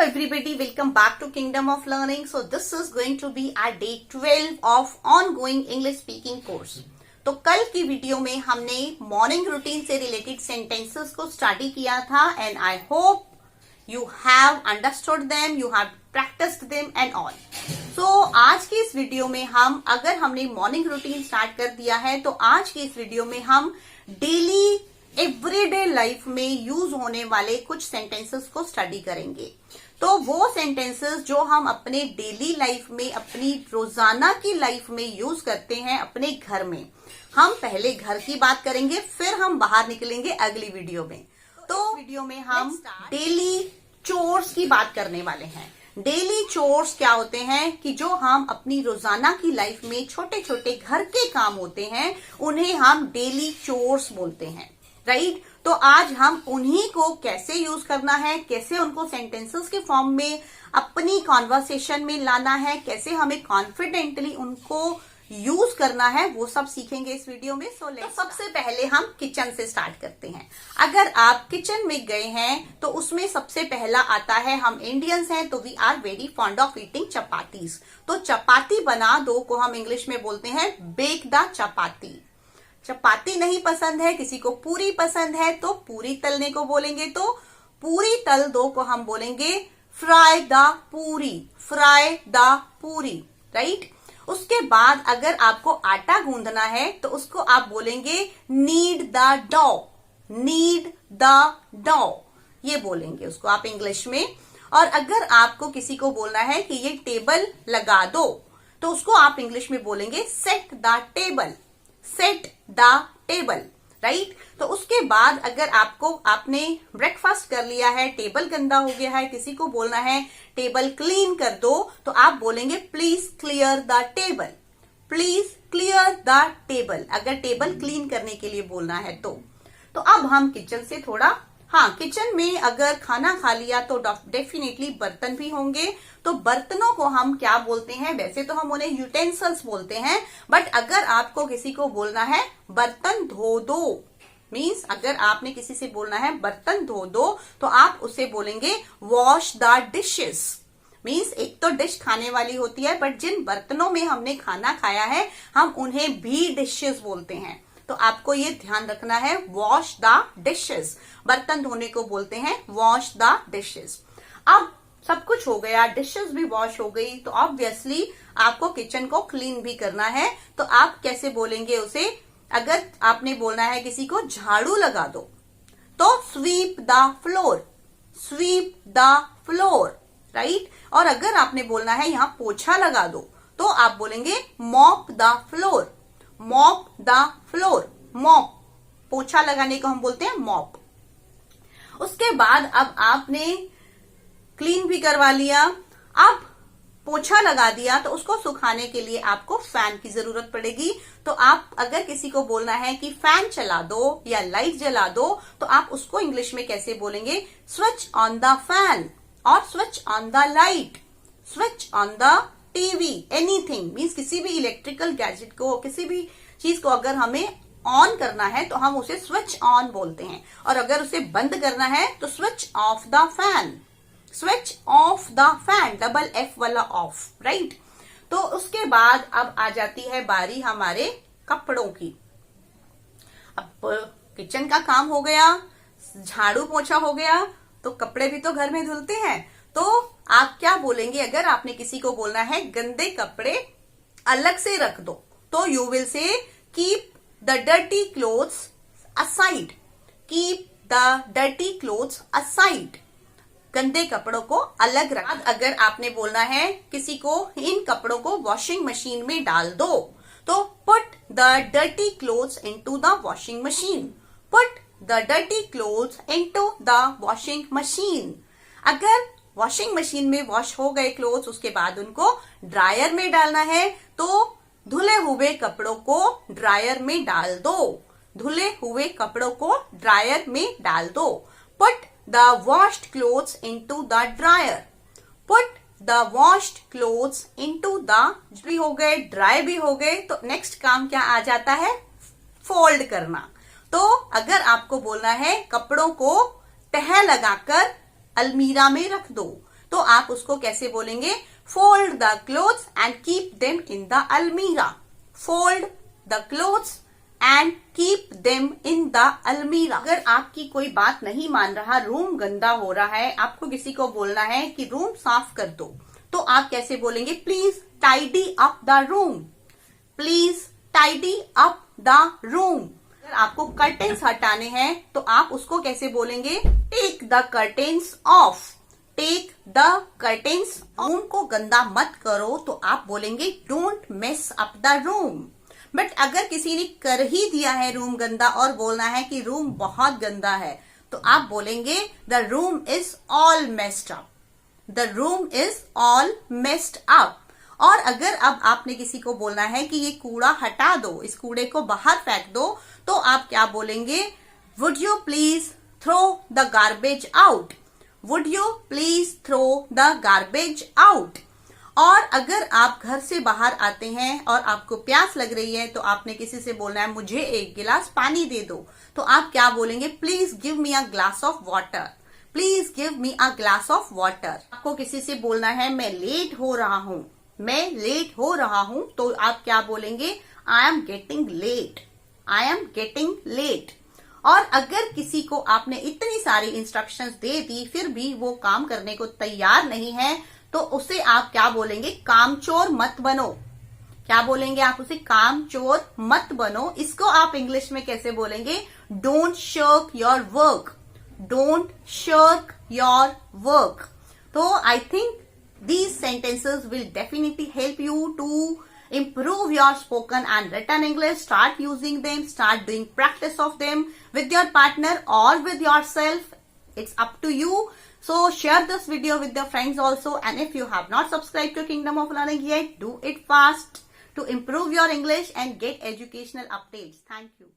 everybody, welcome back to Kingdom of Learning. So this is going to be our day 12 of ongoing English speaking course. तो कल की video में हमने morning routine से related sentences को study किया था and I hope you have understood them, you have practised them and all. So आज की इस वीडियो में अगर हमने मॉर्निंग रूटीन स्टार्ट कर दिया है तो आज की इस वीडियो में हम डेली एवरीडे लाइफ में यूज होने वाले कुछ सेंटेंसेस को स्टडी करेंगे. तो वो सेंटेंसेस जो हम अपने डेली लाइफ में, अपनी रोजाना की लाइफ में यूज करते हैं अपने घर में, हम पहले घर की बात करेंगे, फिर हम बाहर निकलेंगे अगली वीडियो में. तो वीडियो में हम डेली चोर्स की बात करने वाले हैं. डेली चोर्स क्या होते हैं कि जो हम अपनी रोजाना की लाइफ में छोटे छोटे घर के काम होते हैं उन्हें हम डेली चोर्स बोलते हैं, राइट. तो आज हम उन्हीं को कैसे यूज करना है, कैसे उनको सेंटेंसेस के फॉर्म में अपनी कॉन्वर्सेशन में लाना है, कैसे हमें कॉन्फिडेंटली उनको यूज करना है, वो सब सीखेंगे इस वीडियो में. तो सबसे पहले हम किचन से स्टार्ट करते हैं. अगर आप किचन में गए हैं तो उसमें सबसे पहला आता है, हम इंडियंस हैं तो we are very fond of eating chapatis. तो चपाती बना दो को हम इंग्लिश में बोलते हैं बेक द चपाती. चपाती नहीं पसंद है, किसी को पूरी पसंद है तो पूरी तलने को बोलेंगे, तो पूरी तल दो को हम बोलेंगे फ्राई द पूरी, फ्राई द पूरी, राइट. उसके बाद अगर आपको आटा गूंदना है तो उसको आप बोलेंगे knead the dough, knead the dough, ये बोलेंगे उसको आप इंग्लिश में. और अगर आपको किसी को बोलना है कि ये टेबल लगा दो तो उसको आप इंग्लिश में बोलेंगे set the table, set the table, right. तो उसके बाद अगर आपने ब्रेकफास्ट कर लिया है, टेबल गंदा हो गया है, किसी को बोलना है टेबल क्लीन कर दो तो आप बोलेंगे please clear the table, please clear the table, अगर टेबल क्लीन करने के लिए बोलना है तो. अब हम किचन से थोड़ा, किचन में अगर खाना खा लिया तो डेफिनेटली बर्तन भी होंगे. तो बर्तनों को हम क्या बोलते हैं, वैसे तो हम उन्हें यूटेंसिल्स बोलते हैं, बट अगर आपको किसी को बोलना है बर्तन धो दो, मीन्स अगर आपने किसी से बोलना है बर्तन धो दो तो आप उसे बोलेंगे वॉश द डिशेस. मीन्स एक तो डिश खाने वाली होती है, बट जिन बर्तनों में हमने खाना खाया है हम उन्हें भी डिशेस बोलते हैं. तो आपको ये ध्यान रखना है, वॉश द डिशेस, बर्तन धोने को बोलते हैं वॉश द डिशेस. अब सब कुछ हो गया, डिशेस भी वॉश हो गई, तो ऑब्वियसली आपको किचन को क्लीन भी करना है. तो आप कैसे बोलेंगे उसे, अगर आपने बोलना है किसी को झाड़ू लगा दो तो sweep the floor, sweep the floor, right. और अगर आपने बोलना है यहां पोछा लगा दो तो आप बोलेंगे mop the floor, mop the floor, mop, पोछा लगाने को हम बोलते हैं मॉप. उसके बाद अब आपने क्लीन भी करवा लिया, अब पोछा लगा दिया तो उसको सुखाने के लिए आपको फैन की जरूरत पड़ेगी. तो आप अगर किसी को बोलना है कि फैन चला दो या लाइट जला दो तो आप उसको इंग्लिश में कैसे बोलेंगे, स्विच ऑन द फैन और switch on the light, switch on the TV, anything, means किसी भी इलेक्ट्रिकल गैजेट को, किसी भी चीज को अगर हमें ऑन करना है तो हम उसे स्विच ऑन बोलते हैं, और अगर उसे बंद करना है तो switch off the fan, switch off the fan, double F वाला ऑफ, राइट. तो उसके बाद अब आ जाती है बारी हमारे कपड़ों की. अब किचन का काम हो गया, झाड़ू पोछा हो गया, तो कपड़े भी तो घर में धुलते हैं. तो आप क्या बोलेंगे, अगर आपने किसी को बोलना है गंदे कपड़े अलग से रख दो तो you will say keep the dirty clothes aside, keep the dirty clothes aside, गंदे कपड़ों को अलग रख. अगर आपने बोलना है किसी को इन कपड़ों को वॉशिंग मशीन में डाल दो तो put the dirty clothes into the washing machine, put the dirty clothes into the washing machine. अगर वॉशिंग मशीन में वॉश हो गए क्लोथ्स, उसके बाद उनको ड्रायर में डालना है तो धुले हुए कपड़ों को ड्रायर में डाल दो, धुले हुए कपड़ों को ड्रायर में डाल दो. Put the washed clothes into the dryer, put the washed clothes into the, भी हो गए, ड्राई भी हो गए. तो नेक्स्ट काम क्या आ जाता है, फोल्ड करना. तो अगर आपको बोलना है कपड़ों को तह लगाकर अलमीरा में रख दो तो आप उसको कैसे बोलेंगे? Fold the clothes and keep them in the अलमीरा। Fold the clothes and keep them in the अलमीरा। अगर आपकी कोई बात नहीं मान रहा, रूम गंदा हो रहा है, आपको किसी को बोलना है कि रूम साफ कर दो, तो आप कैसे बोलेंगे? Please tidy up the room. Please tidy up the room. अगर आपको कर्टेन्स हटाने हैं तो आप उसको कैसे बोलेंगे? Take the curtains off. Take the curtains. Room को गंदा मत करो तो आप बोलेंगे don't mess up the room. But अगर किसी ने कर ही दिया है रूम गंदा और बोलना है कि रूम बहुत गंदा है, तो आप बोलेंगे the room is all messed up. The room is all messed up. और अगर अब आपने किसी को बोलना है कि ये कूड़ा हटा दो, इस कूड़े को बाहर फेंक दो, तो आप क्या बोलेंगे? Would you please throw the garbage out. Would you please throw the garbage out. और अगर आप घर से बाहर आते हैं और आपको प्यास लग रही है, तो आपने किसी से बोलना है मुझे एक गिलास पानी दे दो, तो आप क्या बोलेंगे? Please give me a glass of water. Please give me a glass of water. आपको किसी से बोलना है मैं लेट हो रहा हूं, मैं लेट हो रहा हूं, तो आप क्या बोलेंगे? I am getting late. I am getting late. और अगर किसी को आपने इतनी सारी इंस्ट्रक्शंस दे दी फिर भी वो काम करने को तैयार नहीं है, तो उसे आप क्या बोलेंगे? कामचोर मत बनो। क्या बोलेंगे आप उसे? कामचोर मत बनो। इसको आप इंग्लिश में कैसे बोलेंगे? Don't shirk your work. Don't shirk your work. तो I think these sentences will definitely help you to improve your spoken and written English. Start using them, start doing practice of them with your partner or with yourself. It's up to you. So share this video with your friends also, and if you have not subscribed to Kingdom of Learning yet, do it fast to improve your English and get educational updates. Thank you.